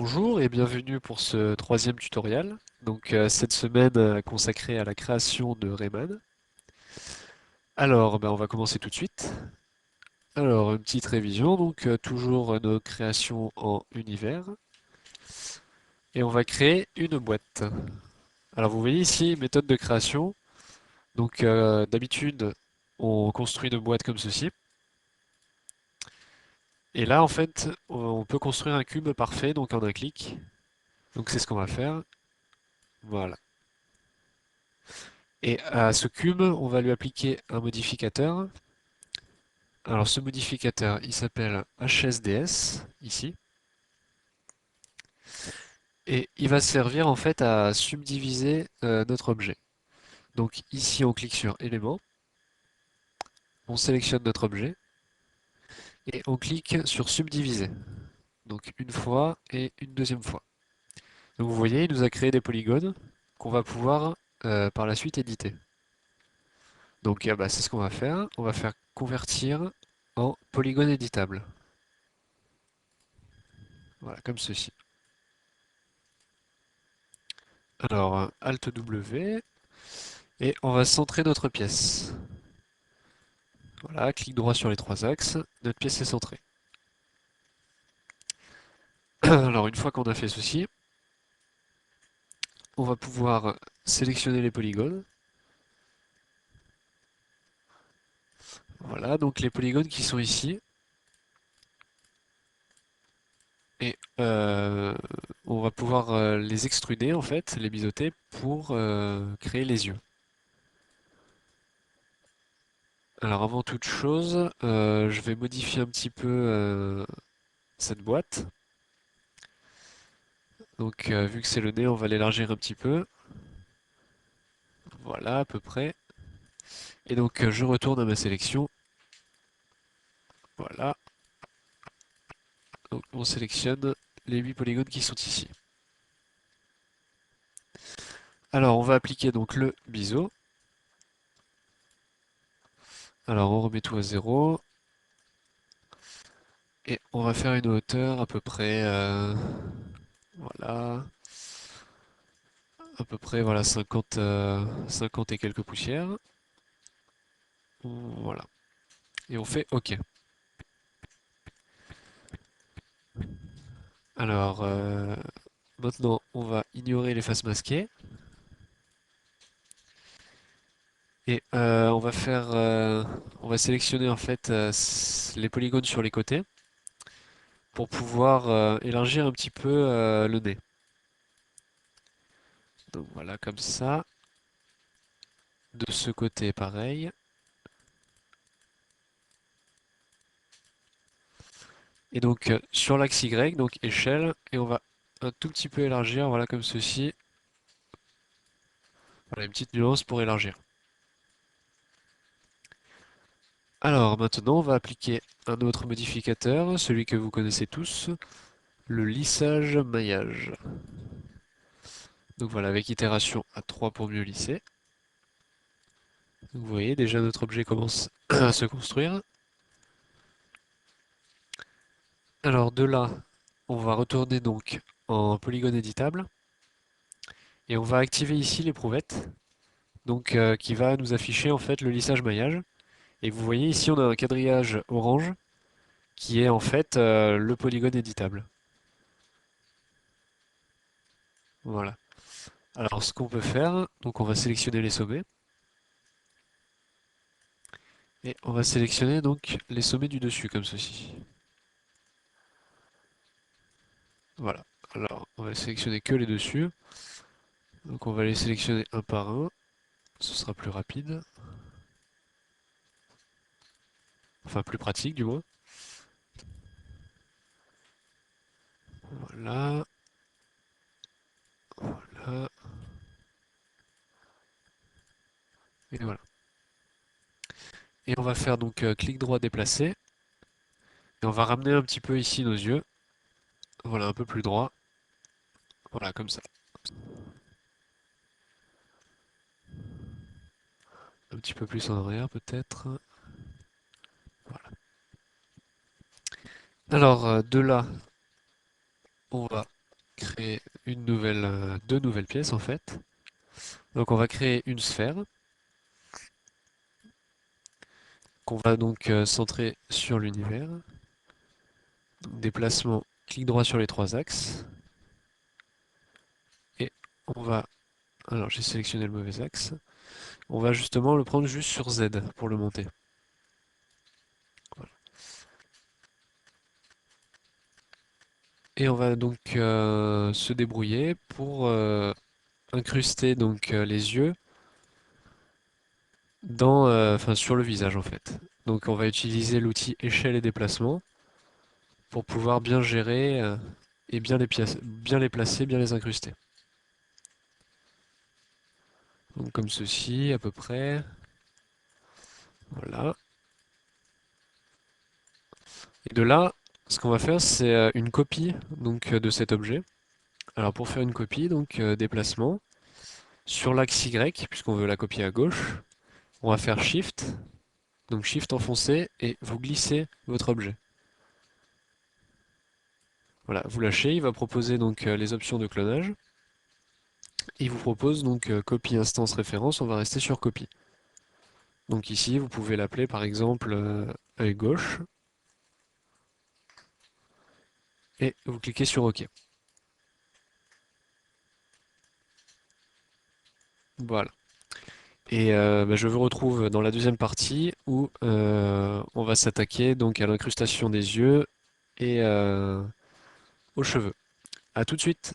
Bonjour et bienvenue pour ce troisième tutoriel. Cette semaine consacrée à la création de Rayman. On va commencer tout de suite. Alors une petite révision, toujours nos créations en univers. Et on va créer une boîte. Alors vous voyez ici, méthode de création. D'habitude, on construit une boîte comme ceci. Et là en fait, on peut construire un cube parfait donc en un clic. Donc c'est ce qu'on va faire. Voilà. Et à ce cube, on va lui appliquer un modificateur. Alors ce modificateur, il s'appelle HSDS, ici, et il va servir en fait à subdiviser notre objet. Donc ici on clique sur élément, on sélectionne notre objet, et on clique sur subdiviser. Donc une fois et une deuxième fois. Donc vous voyez, il nous a créé des polygones qu'on va pouvoir par la suite éditer. C'est ce qu'on va faire. On va faire convertir en polygone éditable. Voilà, comme ceci. Alors, Alt W, et on va centrer notre pièce. Voilà, clic droit sur les trois axes, notre pièce est centrée. Alors une fois qu'on a fait ceci, on va pouvoir sélectionner les polygones. Voilà, donc les polygones qui sont ici. Et on va pouvoir les extruder en fait, les biseauter pour créer les yeux. Alors avant toute chose, je vais modifier un petit peu cette boîte. Vu que c'est le nez, on va l'élargir un petit peu. Voilà, à peu près. Et je retourne à ma sélection. Voilà. Donc on sélectionne les 8 polygones qui sont ici. Alors on va appliquer donc le biseau. Alors on remet tout à zéro. Et on va faire une hauteur à peu près, voilà, à peu près voilà 50, 50 et quelques poussières. Voilà. Et on fait OK. Alors maintenant on va ignorer les faces masquées. Et on va sélectionner en fait les polygones sur les côtés pour pouvoir élargir un petit peu le nez. Donc voilà, comme ça. De ce côté, pareil. Et sur l'axe Y, donc échelle, et on va un tout petit peu élargir, voilà, comme ceci. Voilà, une petite nuance pour élargir. Alors maintenant, on va appliquer un autre modificateur, celui que vous connaissez tous, le lissage maillage. Donc voilà, avec itération à 3 pour mieux lisser. Donc vous voyez, déjà notre objet commence à se construire. Alors de là, on va retourner donc en polygone éditable. Et on va activer ici l'éprouvette, qui va nous afficher en fait le lissage maillage. Et vous voyez ici on a un quadrillage orange qui est en fait le polygone éditable. Voilà. Alors ce qu'on peut faire, donc on va sélectionner les sommets. Et on va sélectionner donc les sommets du dessus comme ceci. Voilà. Alors on va sélectionner que les dessus. Donc on va les sélectionner un par un. Ce sera plus rapide. Enfin plus pratique du moins. Voilà. Voilà. Et voilà. Et on va faire clic droit déplacer. Et on va ramener un petit peu ici nos yeux. Voilà, un peu plus droit. Voilà, comme ça. Un petit peu plus en arrière peut-être. Voilà. Alors de là, on va créer deux nouvelles pièces en fait. Donc on va créer une sphère qu'on va donc centrer sur l'univers. Déplacement, clic droit sur les trois axes. Et on va... Alors j'ai sélectionné le mauvais axe. On va justement le prendre juste sur Z pour le monter. Voilà. Et on va donc se débrouiller pour incruster donc les yeux enfin, sur le visage en fait. Donc on va utiliser l'outil échelle et déplacement pour pouvoir bien gérer et bien les placer, bien les incruster. Donc comme ceci à peu près. Voilà. Et de là, ce qu'on va faire, c'est une copie donc de cet objet. Alors pour faire une copie, donc déplacement sur l'axe Y, puisqu'on veut la copier à gauche, on va faire Shift, donc Shift enfoncé et vous glissez votre objet. Voilà, vous lâchez, il va proposer donc les options de clonage. Il vous propose donc copie instance référence, on va rester sur copie. Donc ici, vous pouvez l'appeler par exemple œil gauche et vous cliquez sur OK. Voilà. Et je vous retrouve dans la deuxième partie où on va s'attaquer donc à l'incrustation des yeux et aux cheveux. A tout de suite!